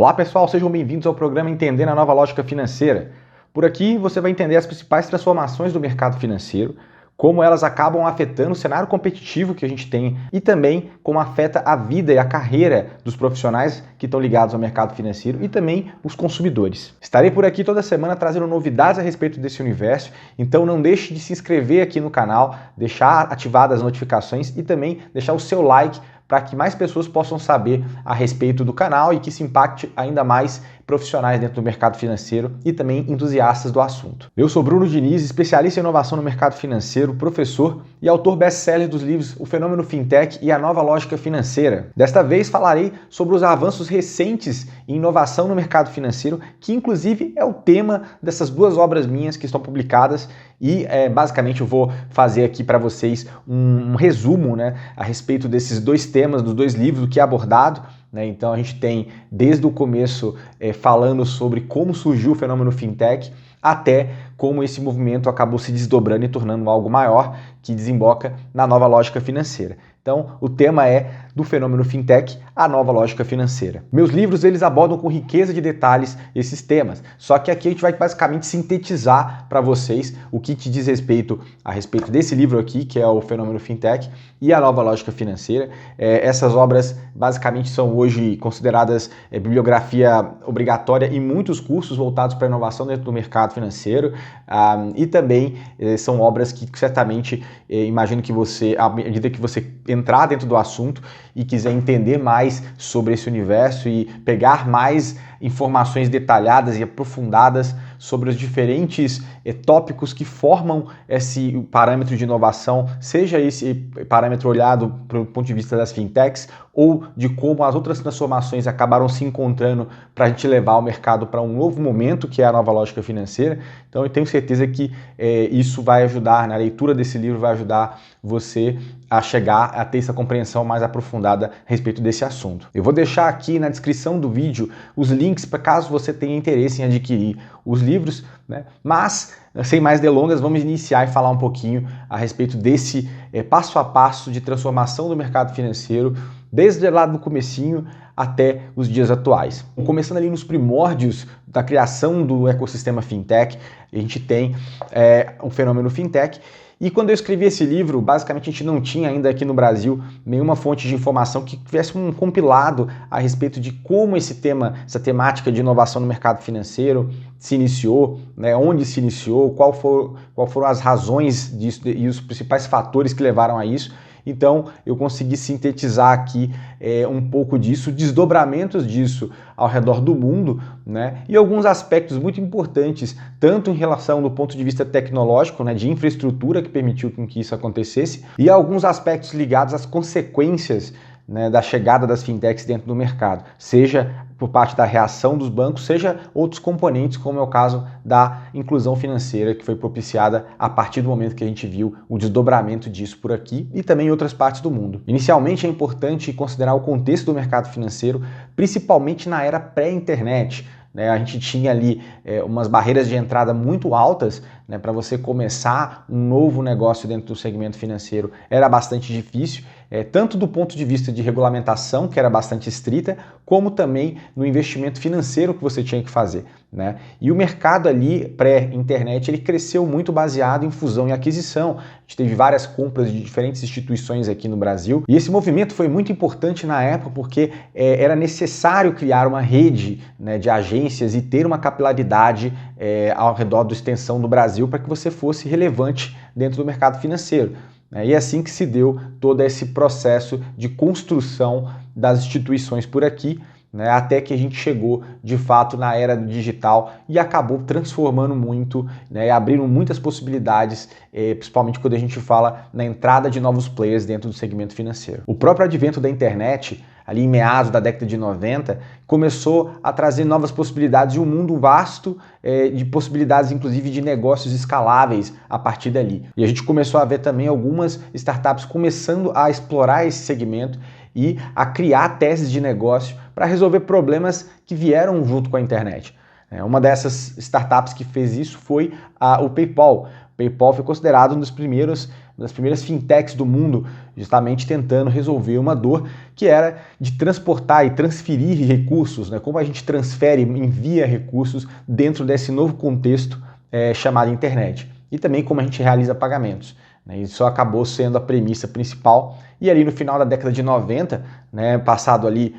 Olá pessoal, sejam bem-vindos ao programa Entendendo a Nova Lógica Financeira. Por aqui você vai entender as principais transformações do mercado financeiro, como elas acabam afetando o cenário competitivo que a gente tem e também como afeta a vida e a carreira dos profissionais que estão ligados ao mercado financeiro e também os consumidores. Estarei por aqui toda semana trazendo novidades a respeito desse universo, então não deixe de se inscrever aqui no canal, deixar ativadas as notificações e também deixar o seu like para que mais pessoas possam saber a respeito do canal e que se impacte ainda mais profissionais dentro do mercado financeiro e também entusiastas do assunto. Eu sou Bruno Diniz, especialista em inovação no mercado financeiro, professor e autor best-seller dos livros O Fenômeno Fintech e A Nova Lógica Financeira. Desta vez falarei sobre os avanços recentes em inovação no mercado financeiro, que inclusive é o tema dessas duas obras minhas que estão publicadas e basicamente eu vou fazer aqui para vocês um resumo, a respeito desses dois temas, dos dois livros, o que é abordado. Então a gente tem desde o começo falando sobre como surgiu o fenômeno fintech até como esse movimento acabou se desdobrando e tornando algo maior que desemboca na nova lógica financeira. Então o tema é do fenômeno fintech, a nova lógica financeira. Meus livros eles abordam com riqueza de detalhes esses temas, só que aqui a gente vai basicamente sintetizar para vocês o que te diz respeito a respeito desse livro aqui, que é o Fenômeno Fintech e a Nova Lógica Financeira. Essas obras basicamente são hoje consideradas bibliografia obrigatória em muitos cursos voltados para a inovação dentro do mercado financeiro e também são obras que certamente imagino que você, à medida que você entrar dentro do assunto e quiser entender mais sobre esse universo e pegar mais informações detalhadas e aprofundadas sobre os diferentes tópicos que formam esse parâmetro de inovação, seja esse parâmetro olhado do ponto de vista das fintechs ou de como as outras transformações acabaram se encontrando para a gente levar o mercado para um novo momento, que é a nova lógica financeira. Então eu tenho certeza que isso vai ajudar, a leitura desse livro vai ajudar você a chegar a ter essa compreensão mais aprofundada a respeito desse assunto. Eu vou deixar aqui na descrição do vídeo os links para caso você tenha interesse em adquirir os livros, mas sem mais delongas, vamos iniciar e falar um pouquinho a respeito desse passo a passo de transformação do mercado financeiro, desde lá do comecinho até os dias atuais. Começando ali nos primórdios da criação do ecossistema fintech, a gente tem o fenômeno fintech. E quando eu escrevi esse livro, basicamente a gente não tinha ainda aqui no Brasil nenhuma fonte de informação que tivesse um compilado a respeito de como essa temática de inovação no mercado financeiro se iniciou, onde se iniciou, qual foram as razões disso e os principais fatores que levaram a isso. Então eu consegui sintetizar aqui um pouco disso, desdobramentos disso ao redor do mundo, e alguns aspectos muito importantes, tanto em relação do ponto de vista tecnológico, de infraestrutura que permitiu que isso acontecesse, e alguns aspectos ligados às consequências da chegada das fintechs dentro do mercado, seja por parte da reação dos bancos, seja outros componentes, como é o caso da inclusão financeira, que foi propiciada a partir do momento que a gente viu o desdobramento disso por aqui e também em outras partes do mundo. Inicialmente é importante considerar o contexto do mercado financeiro, principalmente na era pré-internet. A gente tinha ali umas barreiras de entrada muito altas, para você começar um novo negócio dentro do segmento financeiro era bastante difícil, tanto do ponto de vista de regulamentação, que era bastante estrita, como também no investimento financeiro que você tinha que fazer. E o mercado ali pré-internet ele cresceu muito baseado em fusão e aquisição. A gente teve várias compras de diferentes instituições aqui no Brasil e esse movimento foi muito importante na época porque era necessário criar uma rede de agências e ter uma capilaridade ao redor da extensão do Brasil para que você fosse relevante dentro do mercado financeiro. E é assim que se deu todo esse processo de construção das instituições por aqui, até que a gente chegou de fato na era do digital e acabou transformando muito, abrindo muitas possibilidades, principalmente quando a gente fala na entrada de novos players dentro do segmento financeiro. O próprio advento da internet, ali em meados da década de 90, começou a trazer novas possibilidades e um mundo vasto de possibilidades, inclusive de negócios escaláveis a partir dali. E a gente começou a ver também algumas startups começando a explorar esse segmento e a criar teses de negócio para resolver problemas que vieram junto com a internet. Uma dessas startups que fez isso foi o PayPal. O PayPal foi considerado um dos primeiros uma das primeiras fintechs do mundo, justamente tentando resolver uma dor que era de transportar e transferir recursos, né? Como a gente transfere, envia recursos dentro desse novo contexto chamado internet. E também como a gente realiza pagamentos. Né? Isso acabou sendo a premissa principal. E ali no final da década de 90, né, passado ali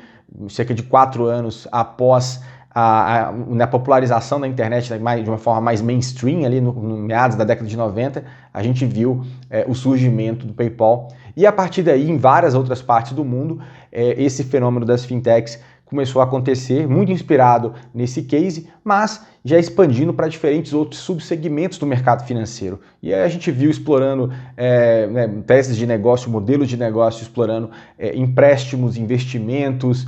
cerca de 4 anos após a popularização da internet de uma forma mais mainstream, ali no meados da década de 90, a gente viu o surgimento do PayPal. E a partir daí, em várias outras partes do mundo, esse fenômeno das fintechs começou a acontecer, muito inspirado nesse case, mas já expandindo para diferentes outros subsegmentos do mercado financeiro. E aí a gente viu explorando teses de negócio, modelos de negócio, explorando empréstimos, investimentos,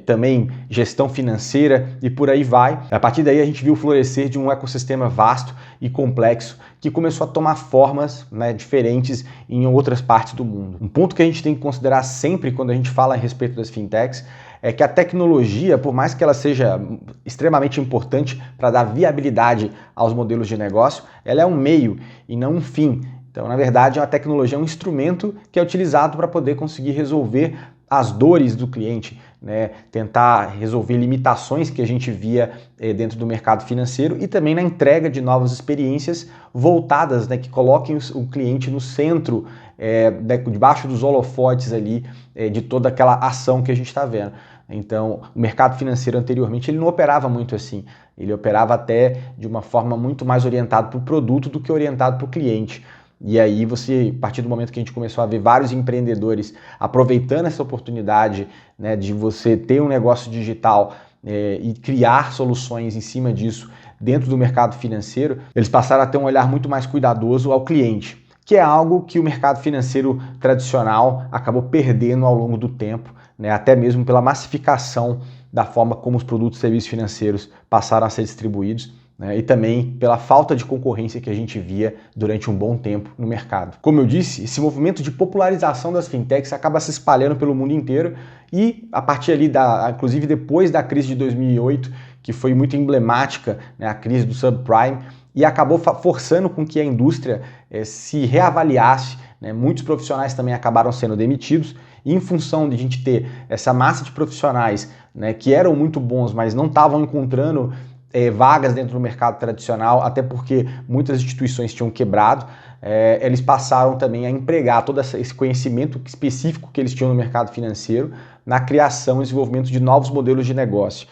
também gestão financeira e por aí vai. A partir daí a gente viu o florescer de um ecossistema vasto e complexo que começou a tomar formas, né, diferentes em outras partes do mundo. Um ponto que a gente tem que considerar sempre quando a gente fala a respeito das fintechs é que a tecnologia, por mais que ela seja extremamente importante para dar viabilidade aos modelos de negócio, ela é um meio e não um fim. Então, na verdade, a tecnologia é um instrumento que é utilizado para poder conseguir resolver as dores do cliente, né? Tentar resolver limitações que a gente via dentro do mercado financeiro e também na entrega de novas experiências voltadas, né, que coloquem o cliente no centro, debaixo dos holofotes ali de toda aquela ação que a gente está vendo. Então, o mercado financeiro anteriormente ele não operava muito assim, ele operava até de uma forma muito mais orientada para o produto do que orientado para o cliente. E aí você, a partir do momento que a gente começou a ver vários empreendedores aproveitando essa oportunidade, né, de você ter um negócio digital e criar soluções em cima disso dentro do mercado financeiro, eles passaram a ter um olhar muito mais cuidadoso ao cliente, que é algo que o mercado financeiro tradicional acabou perdendo ao longo do tempo, né, até mesmo pela massificação da forma como os produtos e serviços financeiros passaram a ser distribuídos. E também pela falta de concorrência que a gente via durante um bom tempo no mercado. Como eu disse, esse movimento de popularização das fintechs acaba se espalhando pelo mundo inteiro e a partir ali, inclusive depois da crise de 2008, que foi muito emblemática, né, a crise do subprime, e acabou forçando com que a indústria se reavaliasse, né? Muitos profissionais também acabaram sendo demitidos e em função de a gente ter essa massa de profissionais, né, que eram muito bons, mas não estavam encontrando vagas dentro do mercado tradicional, até porque muitas instituições tinham quebrado, eles passaram também a empregar todo esse conhecimento específico que eles tinham no mercado financeiro na criação e desenvolvimento de novos modelos de negócio.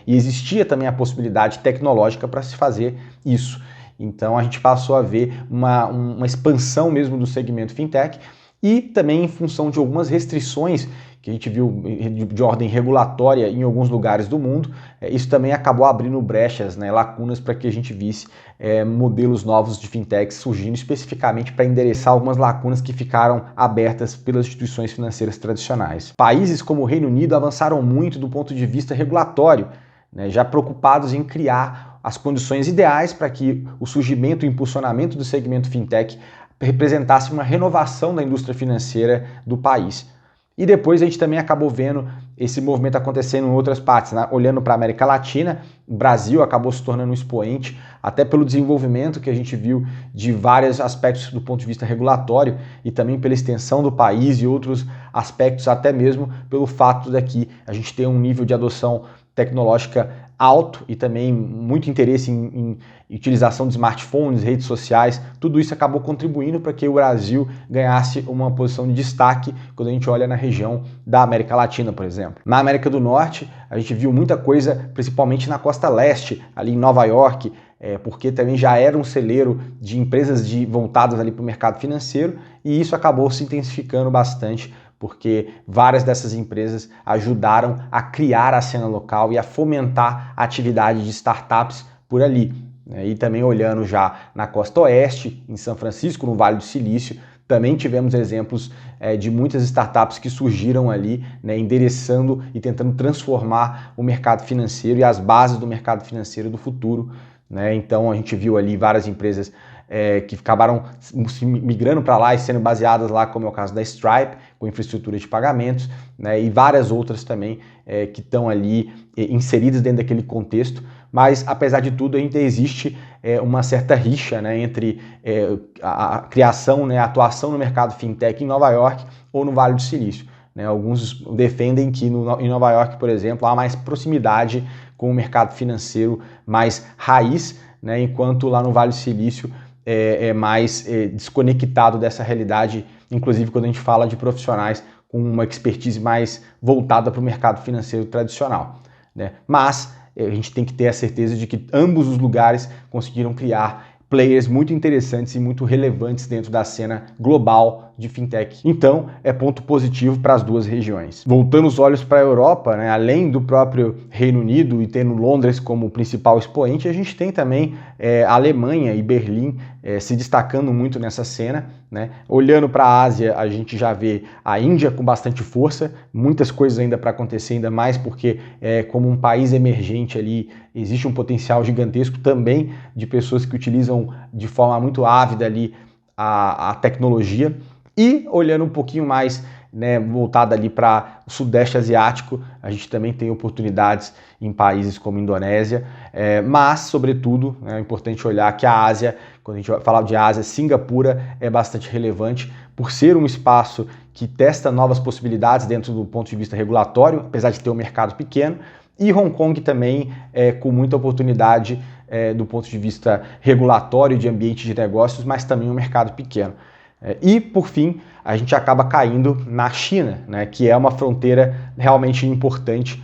E existia também a possibilidade tecnológica para se fazer isso. Então a gente passou a ver uma expansão mesmo do segmento fintech e também em função de algumas restrições que a gente viu de ordem regulatória em alguns lugares do mundo, isso também acabou abrindo brechas, né, lacunas para que a gente visse modelos novos de fintechs surgindo especificamente para endereçar algumas lacunas que ficaram abertas pelas instituições financeiras tradicionais. Países como o Reino Unido avançaram muito do ponto de vista regulatório, né, já preocupados em criar as condições ideais para que o surgimento e impulsionamento do segmento fintech representasse uma renovação da indústria financeira do país. E depois a gente também acabou vendo esse movimento acontecendo em outras partes, né? Olhando para a América Latina, o Brasil acabou se tornando um expoente, até pelo desenvolvimento que a gente viu de vários aspectos do ponto de vista regulatório e também pela extensão do país e outros aspectos, até mesmo pelo fato daqui a gente ter um nível de adoção tecnológica alto e também muito interesse em utilização de smartphones, redes sociais, tudo isso acabou contribuindo para que o Brasil ganhasse uma posição de destaque quando a gente olha na região da América Latina, por exemplo. Na América do Norte, a gente viu muita coisa, principalmente na costa leste, ali em Nova York, porque também já era um celeiro de empresas voltadas ali para o mercado financeiro e isso acabou se intensificando bastante porque várias dessas empresas ajudaram a criar a cena local e a fomentar a atividade de startups por ali. E também olhando já na costa oeste, em São Francisco, no Vale do Silício, também tivemos exemplos de muitas startups que surgiram ali, né, endereçando e tentando transformar o mercado financeiro e as bases do mercado financeiro do futuro. Então a gente viu ali várias empresas que acabaram se migrando para lá e sendo baseadas lá, como é o caso da Stripe, com infraestrutura de pagamentos, né, e várias outras também que estão ali inseridas dentro daquele contexto. Mas, apesar de tudo, ainda existe uma certa rixa, né, entre a criação, né, a atuação no mercado fintech em Nova York ou no Vale do Silício. Né? Alguns defendem que em Nova York, por exemplo, há mais proximidade com o mercado financeiro mais raiz, né, enquanto lá no Vale do Silício é mais desconectado dessa realidade, inclusive quando a gente fala de profissionais com uma expertise mais voltada para o mercado financeiro tradicional. Né? Mas a gente tem que ter a certeza de que ambos os lugares conseguiram criar players muito interessantes e muito relevantes dentro da cena global de fintech. Então, é ponto positivo para as duas regiões. Voltando os olhos para a Europa, né, além do próprio Reino Unido e tendo Londres como principal expoente, a gente tem também a Alemanha e Berlim se destacando muito nessa cena. Né? Olhando para a Ásia, a gente já vê a Índia com bastante força, muitas coisas ainda para acontecer, ainda mais porque como um país emergente ali, existe um potencial gigantesco também de pessoas que utilizam de forma muito ávida ali a tecnologia. E olhando um pouquinho mais, né, voltado ali para o Sudeste Asiático, a gente também tem oportunidades em países como Indonésia, mas, sobretudo, é importante olhar que a Ásia, quando a gente fala de Ásia, Singapura é bastante relevante por ser um espaço que testa novas possibilidades dentro do ponto de vista regulatório, apesar de ter um mercado pequeno, e Hong Kong também com muita oportunidade do ponto de vista regulatório de ambiente de negócios, mas também um mercado pequeno. E, por fim, a gente acaba caindo na China, né, que é uma fronteira realmente importante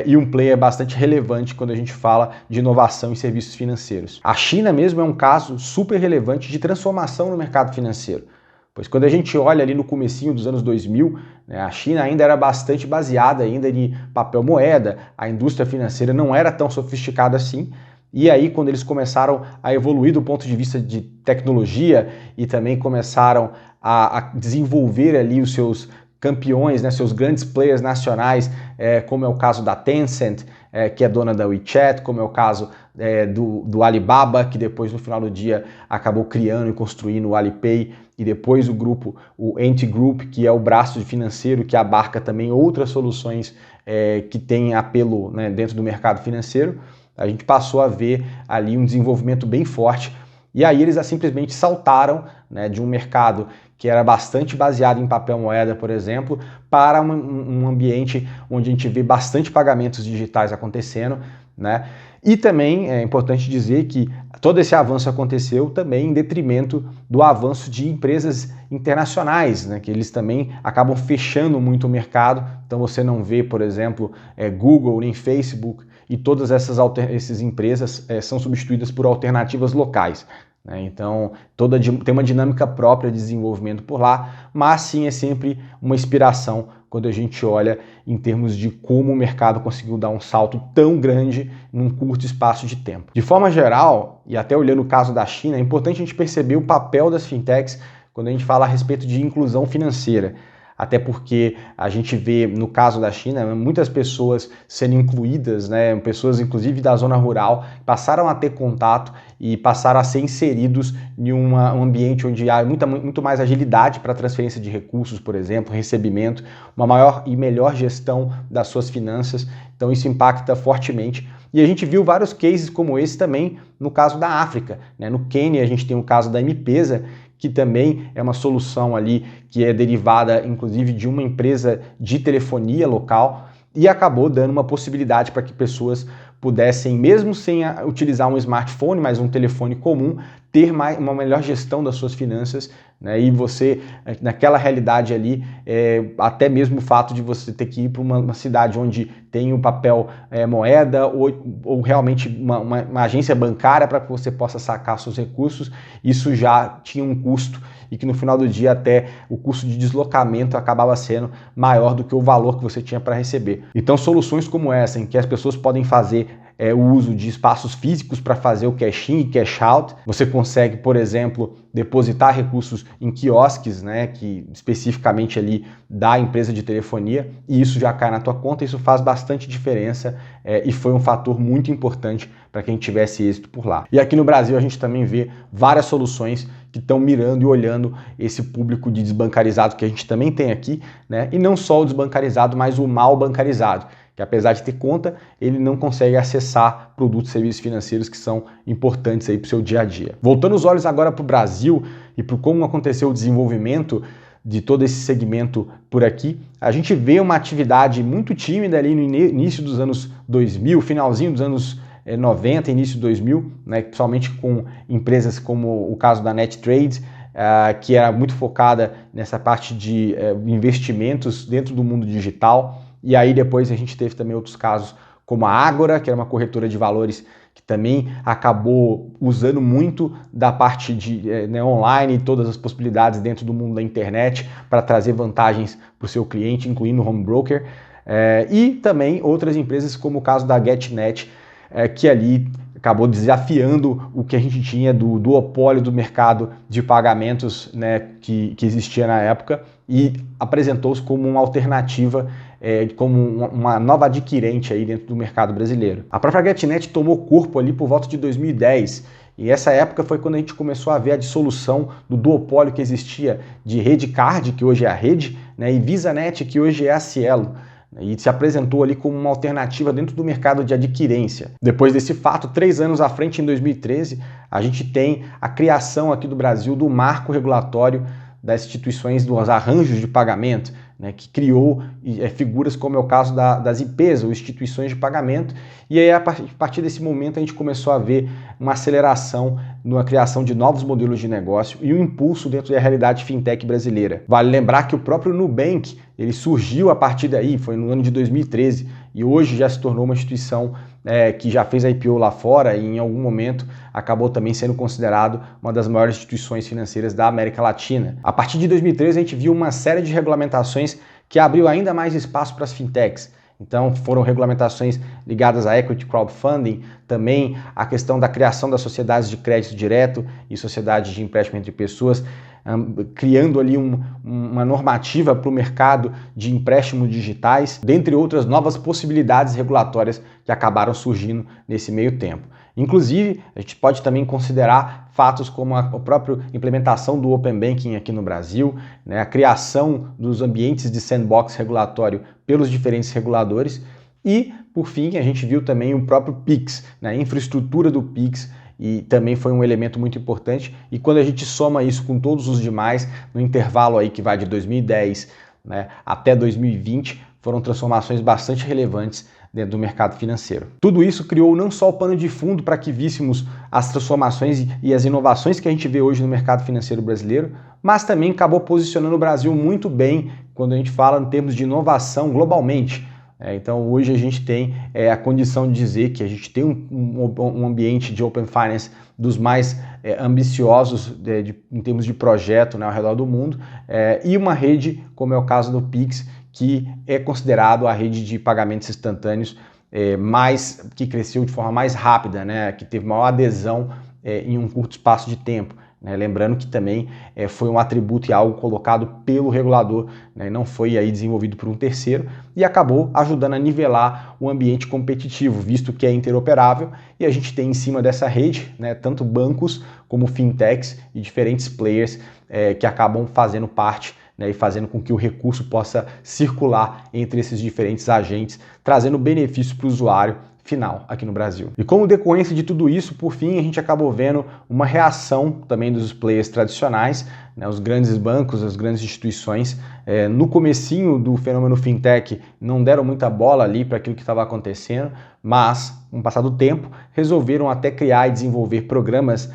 e um player bastante relevante quando a gente fala de inovação em serviços financeiros. A China mesmo é um caso super relevante de transformação no mercado financeiro, pois quando a gente olha ali no comecinho dos anos 2000, né, a China ainda era bastante baseada ainda em papel moeda, a indústria financeira não era tão sofisticada assim. E aí, quando eles começaram a evoluir do ponto de vista de tecnologia e também começaram a desenvolver ali os seus campeões, né, seus grandes players nacionais, como é o caso da Tencent, que é dona da WeChat, como é o caso do Alibaba, que depois no final do dia acabou criando e construindo o Alipay, e depois o Ant Group, que é o braço financeiro que abarca também outras soluções que têm apelo, né, dentro do mercado financeiro. A gente passou a ver ali um desenvolvimento bem forte e aí eles simplesmente saltaram, né, de um mercado que era bastante baseado em papel moeda, por exemplo, para um ambiente onde a gente vê bastante pagamentos digitais acontecendo, né? E também é importante dizer que todo esse avanço aconteceu também em detrimento do avanço de empresas internacionais, né, que eles também acabam fechando muito o mercado. Então você não vê, por exemplo, Google nem Facebook, e todas essas empresas são substituídas por alternativas locais. Né? Então tem uma dinâmica própria de desenvolvimento por lá, mas sim é sempre uma inspiração quando a gente olha em termos de como o mercado conseguiu dar um salto tão grande num curto espaço de tempo. De forma geral, e até olhando o caso da China, é importante a gente perceber o papel das fintechs quando a gente fala a respeito de inclusão financeira. Até porque a gente vê, no caso da China, muitas pessoas sendo incluídas, né, pessoas inclusive da zona rural, passaram a ter contato e passaram a ser inseridos em um ambiente onde há muito mais agilidade para transferência de recursos, por exemplo, recebimento, uma maior e melhor gestão das suas finanças. Então isso impacta fortemente. E a gente viu vários cases como esse também no caso da África. Né? No Quênia a gente tem o caso da M-Pesa, que também é uma solução ali que é derivada, inclusive, de uma empresa de telefonia local e acabou dando uma possibilidade para que pessoas pudessem, mesmo sem utilizar um smartphone, mas um telefone comum, ter uma melhor gestão das suas finanças, né? E você, naquela realidade ali, até mesmo o fato de você ter que ir para uma cidade onde tem o papel moeda ou realmente uma agência bancária para que você possa sacar seus recursos, isso já tinha um custo e que no final do dia até o custo de deslocamento acabava sendo maior do que o valor que você tinha para receber. Então soluções como essa, em que as pessoas podem fazer o uso de espaços físicos para fazer o cash-in e cash-out. Você consegue, por exemplo, depositar recursos em quiosques, né, que especificamente ali da empresa de telefonia, e isso já cai na tua conta. Isso faz bastante diferença e foi um fator muito importante para quem tivesse êxito por lá. E aqui no Brasil a gente também vê várias soluções que estão mirando e olhando esse público de desbancarizado que a gente também tem aqui, né? E não só o desbancarizado, mas o mal bancarizado, que apesar de ter conta, ele não consegue acessar produtos e serviços financeiros que são importantes aí para o seu dia a dia. Voltando os olhos agora para o Brasil e para como aconteceu o desenvolvimento de todo esse segmento por aqui, a gente vê uma atividade muito tímida ali no início dos anos 2000, finalzinho dos anos 90, início de 2000, né, principalmente com empresas como o caso da NetTrade, que era muito focada nessa parte de investimentos dentro do mundo digital. E aí depois a gente teve também outros casos como a Ágora, que era uma corretora de valores que também acabou usando muito da parte de online e todas as possibilidades dentro do mundo da internet para trazer vantagens para o seu cliente, incluindo o home broker. E também outras empresas como o caso da GetNet, que ali acabou desafiando o que a gente tinha do duopólio do mercado de pagamentos, né, que existia na época, e apresentou-se como uma alternativa, como uma nova adquirente aí dentro do mercado brasileiro. A própria GetNet tomou corpo ali por volta de 2010, e essa época foi quando a gente começou a ver a dissolução do duopólio que existia de Redcard, que hoje é a Rede, né, e VisaNet, que hoje é a Cielo. E se apresentou ali como uma alternativa dentro do mercado de adquirência. Depois desse fato, 3 anos à frente, em 2013, a gente tem a criação aqui do Brasil do marco regulatório das instituições dos arranjos de pagamento, né, que criou figuras como é o caso das IPs, ou instituições de pagamento, e aí a partir desse momento a gente começou a ver uma aceleração na criação de novos modelos de negócio e um impulso dentro da realidade fintech brasileira. Vale lembrar que o próprio Nubank, ele surgiu a partir daí, foi no ano de 2013, e hoje já se tornou uma instituição que já fez a IPO lá fora e em algum momento acabou também sendo considerado uma das maiores instituições financeiras da América Latina. A partir de 2013 a gente viu uma série de regulamentações que abriu ainda mais espaço para as fintechs. Então foram regulamentações ligadas a equity crowdfunding, também a questão da criação das sociedades de crédito direto e sociedades de empréstimo entre pessoas, criando ali uma normativa para o mercado de empréstimos digitais, dentre outras novas possibilidades regulatórias que acabaram surgindo nesse meio tempo. Inclusive, a gente pode também considerar fatos como a própria implementação do Open Banking aqui no Brasil, né, a criação dos ambientes de sandbox regulatório pelos diferentes reguladores e, por fim, a gente viu também o próprio Pix, né, a infraestrutura do Pix, e também foi um elemento muito importante. E quando a gente soma isso com todos os demais, no intervalo aí que vai de 2010, né, até 2020, foram transformações bastante relevantes dentro do mercado financeiro. Tudo isso criou não só o pano de fundo para que víssemos as transformações e as inovações que a gente vê hoje no mercado financeiro brasileiro, mas também acabou posicionando o Brasil muito bem quando a gente fala em termos de inovação globalmente. Então hoje a gente tem a condição de dizer que a gente tem um ambiente de Open Finance dos mais ambiciosos em termos de projeto, né, ao redor do mundo, e uma rede, como é o caso do Pix, que é considerado a rede de pagamentos instantâneos que cresceu de forma mais rápida, né, que teve maior adesão em um curto espaço de tempo. Lembrando que também foi um atributo e algo colocado pelo regulador, né, não foi aí desenvolvido por um terceiro, e acabou ajudando a nivelar o ambiente competitivo, visto que é interoperável, e a gente tem em cima dessa rede, né, tanto bancos como fintechs e diferentes players que acabam fazendo parte, né, e fazendo com que o recurso possa circular entre esses diferentes agentes, trazendo benefício para o usuário final aqui no Brasil. E como decorrência de tudo isso, por fim, a gente acabou vendo uma reação também dos players tradicionais, né, os grandes bancos, as grandes instituições, no comecinho do fenômeno fintech não deram muita bola ali para aquilo que estava acontecendo, mas, com o passar do tempo, resolveram até criar e desenvolver programas,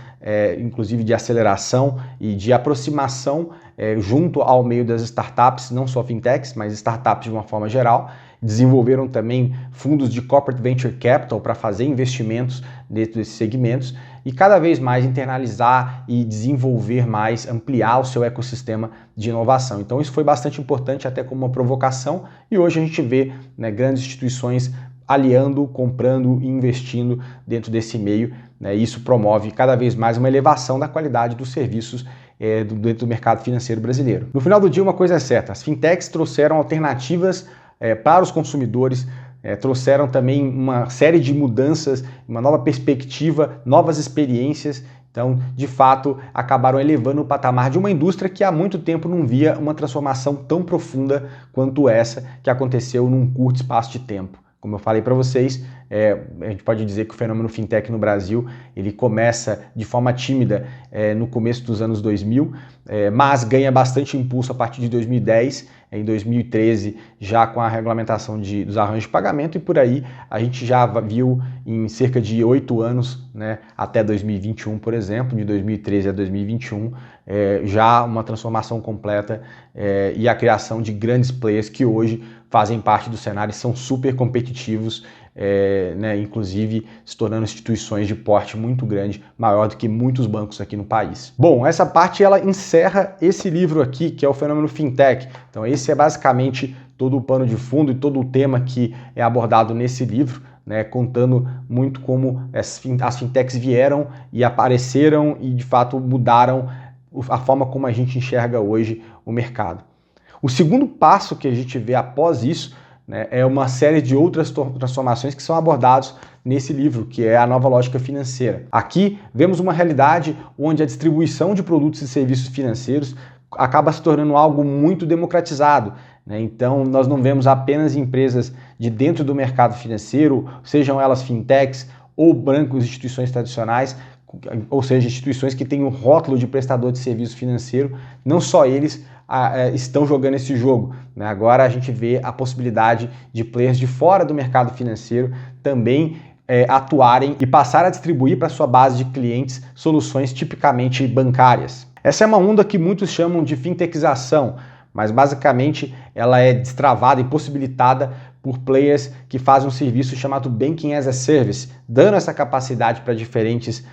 inclusive de aceleração e de aproximação junto ao meio das startups, não só fintechs, mas startups de uma forma geral. Desenvolveram também fundos de corporate venture capital para fazer investimentos dentro desses segmentos e cada vez mais internalizar e desenvolver mais, ampliar o seu ecossistema de inovação. Então isso foi bastante importante até como uma provocação e hoje a gente vê, né, grandes instituições aliando, comprando e investindo dentro desse meio, né? Isso promove cada vez mais uma elevação da qualidade dos serviços dentro do mercado financeiro brasileiro. No final do dia, uma coisa é certa, as fintechs trouxeram alternativas para os consumidores, trouxeram também uma série de mudanças, uma nova perspectiva, novas experiências. Então, de fato, acabaram elevando o patamar de uma indústria que há muito tempo não via uma transformação tão profunda quanto essa que aconteceu num curto espaço de tempo. Como eu falei para vocês, a gente pode dizer que o fenômeno fintech no Brasil ele começa de forma tímida no começo dos anos 2000, mas ganha bastante impulso a partir de 2010, em 2013 já com a regulamentação dos arranjos de pagamento, e por aí a gente já viu em cerca de 8 anos, né, até 2021, por exemplo, de 2013 a 2021, já uma transformação completa e a criação de grandes players que hoje fazem parte do cenário e são super competitivos, né, inclusive se tornando instituições de porte muito grande, maior do que muitos bancos aqui no país. Bom, essa parte ela encerra esse livro aqui, que é o fenômeno fintech. Então esse é basicamente todo o pano de fundo e todo o tema que é abordado nesse livro, né, contando muito como as fintechs vieram e apareceram e de fato mudaram a forma como a gente enxerga hoje o mercado. O segundo passo que a gente vê após isso, né, é uma série de outras transformações que são abordados nesse livro, que é a nova lógica financeira. Aqui vemos uma realidade onde a distribuição de produtos e serviços financeiros acaba se tornando algo muito democratizado, né? Então nós não vemos apenas empresas de dentro do mercado financeiro, sejam elas fintechs ou bancos, instituições tradicionais, ou seja, instituições que têm um rótulo de prestador de serviço financeiro, não só eles estão jogando esse jogo, né? Agora a gente vê a possibilidade de players de fora do mercado financeiro também atuarem e passar a distribuir para sua base de clientes soluções tipicamente bancárias. Essa é uma onda que muitos chamam de fintechização, mas basicamente ela é destravada e possibilitada por players que fazem um serviço chamado Banking as a Service, dando essa capacidade para diferentes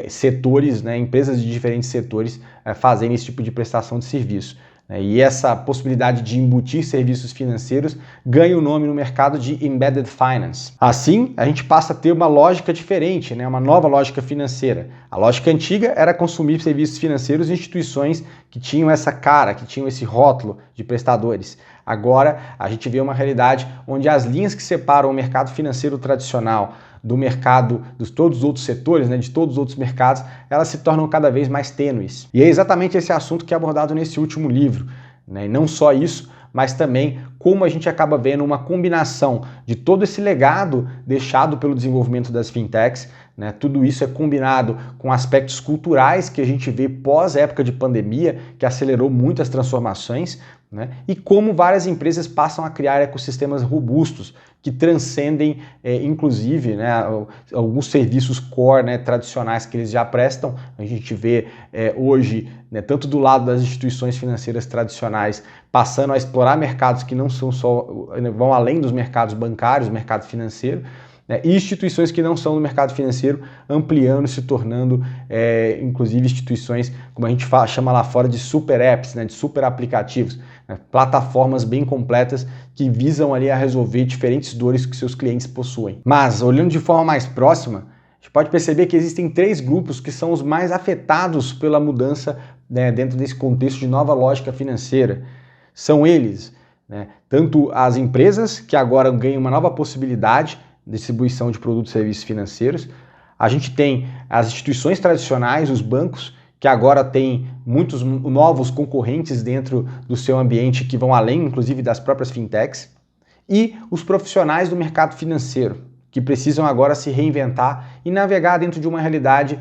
setores, né, empresas de diferentes setores fazerem esse tipo de prestação de serviço. E essa possibilidade de embutir serviços financeiros ganha o nome no mercado de Embedded Finance. Assim, a gente passa a ter uma lógica diferente, né? Uma nova lógica financeira. A lógica antiga era consumir serviços financeiros em instituições que tinham essa cara, que tinham esse rótulo de prestadores. Agora, a gente vê uma realidade onde as linhas que separam o mercado financeiro tradicional do mercado, de todos os outros setores, né, de todos os outros mercados, elas se tornam cada vez mais tênues. E é exatamente esse assunto que é abordado nesse último livro, né? E não só isso, mas também como a gente acaba vendo uma combinação de todo esse legado deixado pelo desenvolvimento das fintechs, né? Tudo isso é combinado com aspectos culturais que a gente vê pós-época de pandemia, que acelerou muitas transformações, né? E como várias empresas passam a criar ecossistemas robustos que transcendem, inclusive, né, alguns serviços core, né, tradicionais que eles já prestam. A gente vê hoje, né, tanto do lado das instituições financeiras tradicionais, passando a explorar mercados que não são só, vão além dos mercados bancários, mercado financeiro, né, e instituições que não são do mercado financeiro ampliando, se tornando, inclusive, instituições, como a gente chama lá fora, de super apps, né, de super aplicativos, né, plataformas bem completas que visam ali a resolver diferentes dores que seus clientes possuem. Mas, olhando de forma mais próxima, a gente pode perceber que existem 3 grupos que são os mais afetados pela mudança, né, dentro desse contexto de nova lógica financeira. São eles, né, tanto as empresas, que agora ganham uma nova possibilidade de distribuição de produtos e serviços financeiros. A gente tem as instituições tradicionais, os bancos, que agora têm muitos novos concorrentes dentro do seu ambiente que vão além, inclusive, das próprias fintechs, e os profissionais do mercado financeiro, que precisam agora se reinventar e navegar dentro de uma realidade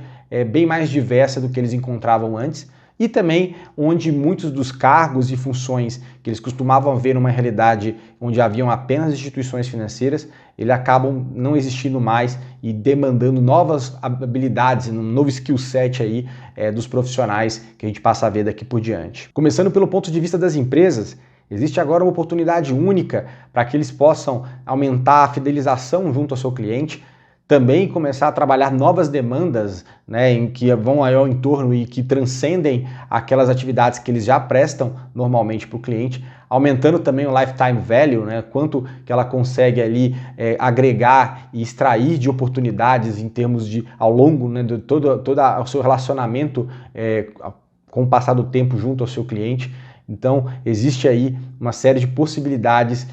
bem mais diversa do que eles encontravam antes, e também onde muitos dos cargos e funções que eles costumavam ver numa realidade onde haviam apenas instituições financeiras, eles acabam não existindo mais e demandando novas habilidades, um novo skill set aí dos profissionais que a gente passa a ver daqui por diante. Começando pelo ponto de vista das empresas, existe agora uma oportunidade única para que eles possam aumentar a fidelização junto ao seu cliente, também começar a trabalhar novas demandas, né, em que vão ao entorno e que transcendem aquelas atividades que eles já prestam normalmente para o cliente, aumentando também o lifetime value, né, quanto que ela consegue ali agregar e extrair de oportunidades em termos de, ao longo, né, de todo o seu relacionamento com o passar do tempo junto ao seu cliente. Então, existe aí uma série de possibilidades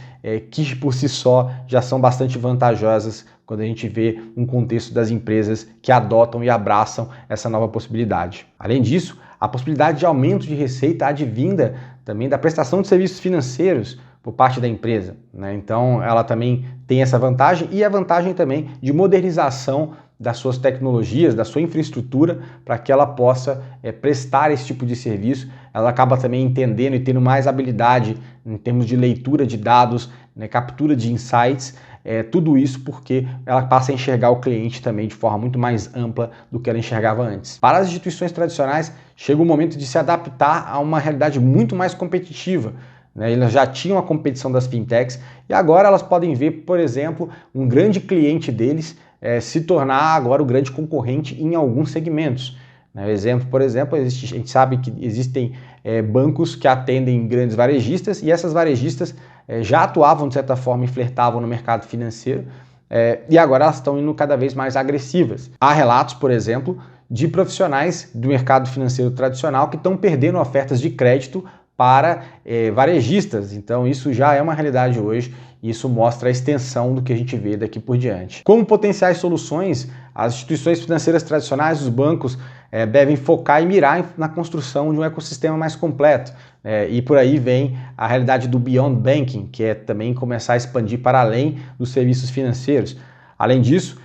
que por si só já são bastante vantajosas quando a gente vê um contexto das empresas que adotam e abraçam essa nova possibilidade. Além disso, a possibilidade de aumento de receita advinda também da prestação de serviços financeiros por parte da empresa, né? Então, ela também tem essa vantagem e a vantagem também de modernização das suas tecnologias, da sua infraestrutura, para que ela possa prestar esse tipo de serviço. Ela acaba também entendendo e tendo mais habilidade em termos de leitura de dados, né, captura de insights, tudo isso porque ela passa a enxergar o cliente também de forma muito mais ampla do que ela enxergava antes. Para as instituições tradicionais, chega o momento de se adaptar a uma realidade muito mais competitiva. Elas já tinham a competição das fintechs e agora elas podem ver, por exemplo, um grande cliente deles se tornar agora o grande concorrente em alguns segmentos. Exemplo, por exemplo, a gente sabe que existem bancos que atendem grandes varejistas e essas varejistas já atuavam de certa forma e flertavam no mercado financeiro e agora elas estão indo cada vez mais agressivas. Há relatos, por exemplo, de profissionais do mercado financeiro tradicional que estão perdendo ofertas de crédito para varejistas. Então isso já é uma realidade hoje e isso mostra a extensão do que a gente vê daqui por diante. Como potenciais soluções, as instituições financeiras tradicionais, os bancos, devem focar e mirar na construção de um ecossistema mais completo. E por aí vem a realidade do Beyond Banking, que é também começar a expandir para além dos serviços financeiros. Além disso,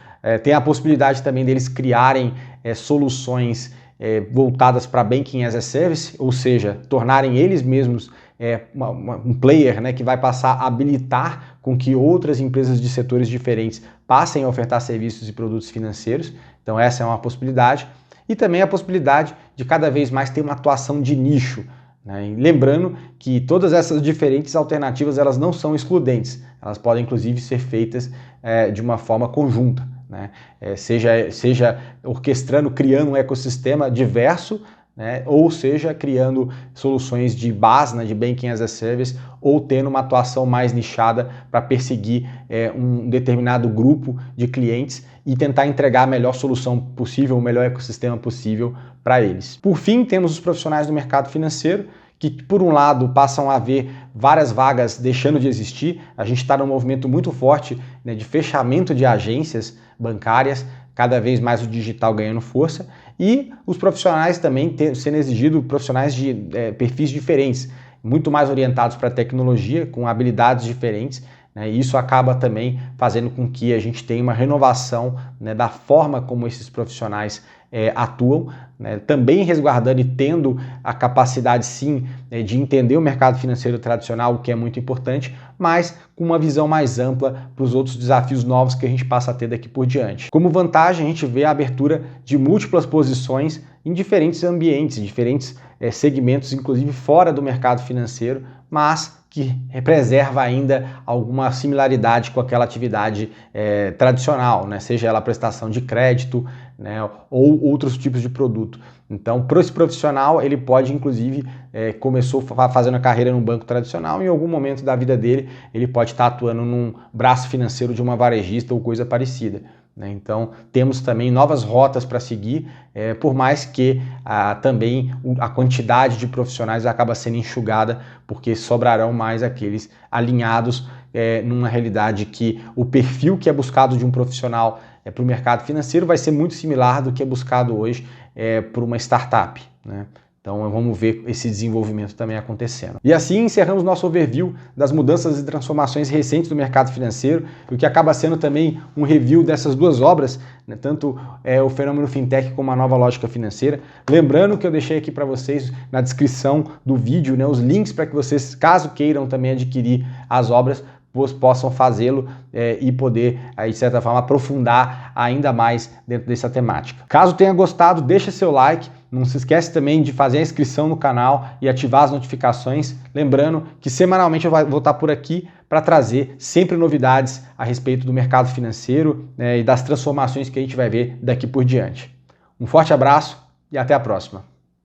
tem a possibilidade também deles criarem soluções voltadas para Banking as a Service, ou seja, tornarem eles mesmos um player, né, que vai passar a habilitar com que outras empresas de setores diferentes passem a ofertar serviços e produtos financeiros. Então essa é uma possibilidade. E também a possibilidade de cada vez mais ter uma atuação de nicho, né? E lembrando que todas essas diferentes alternativas elas não são excludentes, elas podem inclusive ser feitas de uma forma conjunta, né? Seja orquestrando, criando um ecossistema diverso, né? Ou seja, criando soluções de BaaS, né, de Banking as a Service, ou tendo uma atuação mais nichada para perseguir um determinado grupo de clientes e tentar entregar a melhor solução possível, o melhor ecossistema possível para eles. Por fim, temos os profissionais do mercado financeiro, que por um lado passam a ver várias vagas deixando de existir. A gente está num movimento muito forte, né, de fechamento de agências bancárias, cada vez mais o digital ganhando força, e os profissionais também sendo exigidos, profissionais de perfis diferentes, muito mais orientados para a tecnologia, com habilidades diferentes, né, e isso acaba também fazendo com que a gente tenha uma renovação, né, da forma como esses profissionais atuam, né, também resguardando e tendo a capacidade sim de entender o mercado financeiro tradicional, o que é muito importante, mas com uma visão mais ampla para os outros desafios novos que a gente passa a ter daqui por diante. Como vantagem, a gente vê a abertura de múltiplas posições em diferentes ambientes, diferentes segmentos, inclusive fora do mercado financeiro, mas que preserva ainda alguma similaridade com aquela atividade tradicional, né? Seja ela a prestação de crédito, né, ou outros tipos de produto. Então, para esse profissional, ele pode, inclusive, começou fazendo a carreira num banco tradicional e em algum momento da vida dele, ele pode estar atuando num braço financeiro de uma varejista ou coisa parecida, né? Então, temos também novas rotas para seguir, por mais que também a quantidade de profissionais acaba sendo enxugada, porque sobrarão mais aqueles alinhados numa realidade que o perfil que é buscado de um profissional para o mercado financeiro vai ser muito similar do que é buscado hoje por uma startup, né? Então vamos ver esse desenvolvimento também acontecendo. E assim encerramos nosso overview das mudanças e transformações recentes do mercado financeiro, o que acaba sendo também um review dessas duas obras, né, tanto o fenômeno fintech como a nova lógica financeira. Lembrando que eu deixei aqui para vocês na descrição do vídeo, né, os links para que vocês, caso queiram também adquirir as obras, possam fazê-lo e poder, aí, de certa forma, aprofundar ainda mais dentro dessa temática. Caso tenha gostado, deixa seu like, não se esquece também de fazer a inscrição no canal e ativar as notificações, lembrando que semanalmente eu vou estar por aqui para trazer sempre novidades a respeito do mercado financeiro e das transformações que a gente vai ver daqui por diante. Um forte abraço e até a próxima!